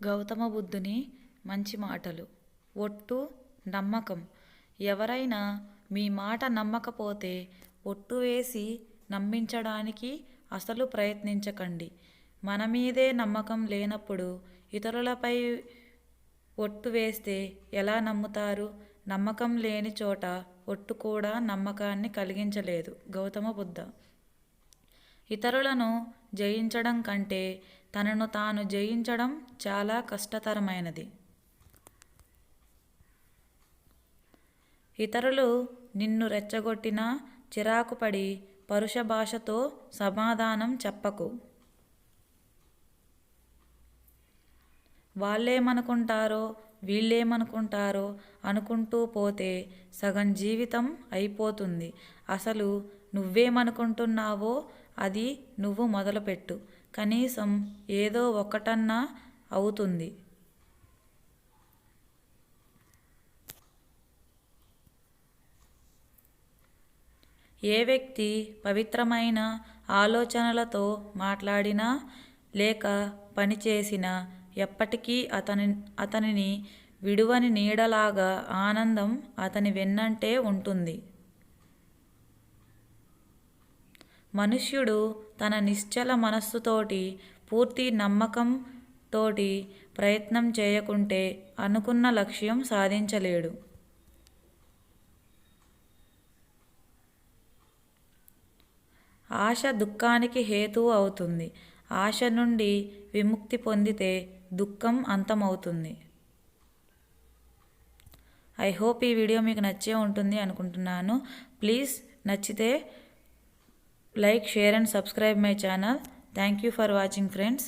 గౌతమ బుద్ధుని మంచి మాటలు. ఒట్టు, నమ్మకం. ఎవరైనా మీ మాట నమ్మకపోతే ఒట్టు వేసి నమ్మించడానికి అసలు ప్రయత్నించకండి. మన మీదే నమ్మకం లేనప్పుడు ఇతరులపై ఒట్టు వేస్తే ఎలా నమ్ముతారు? నమ్మకం లేని చోట ఒట్టు కూడా నమ్మకాన్ని కలిగించలేదు. గౌతమ బుద్ధ. ఇతరులను జయించడం కంటే తనను తాను జయించడం చాలా కష్టతరమైనది. ఇతరులు నిన్ను రెచ్చగొట్టినా చిరాకుపడి పరుష భాషతో సమాధానం చెప్పకు. వాళ్ళేమనుకుంటారో వీళ్ళేమనుకుంటారో అనుకుంటూ పోతే సగం జీవితం అయిపోతుంది. అసలు నువ్వేమనుకుంటున్నావో అది నువ్వు మొదలుపెట్టు. కనీసం ఏదో ఒకటన్నా అవుతుంది. ఏ వ్యక్తి పవిత్రమైన ఆలోచనలతో మాట్లాడినా లేక పనిచేసినా ఎప్పటికీ అతనిని విడువని నీడలాగా ఆనందం అతని వెన్నంటే ఉంటుంది. మనుష్యుడు తన నిశ్చల మనస్సుతోటి పూర్తి నమ్మకం తోటి ప్రయత్నం చేయకుంటే అనుకున్న లక్ష్యం సాధించలేడు. ఆశ దుఃఖానికి హేతువు అవుతుంది. ఆశ నుండి విముక్తి పొందితే దుఃఖం అంతమవుతుంది. ఐ హోప్ ఈ వీడియో మీకు నచ్చే ఉంటుంది అనుకుంటున్నాను. ప్లీజ్ నచ్చితే like, share and subscribe my channel. Thank you for watching friends.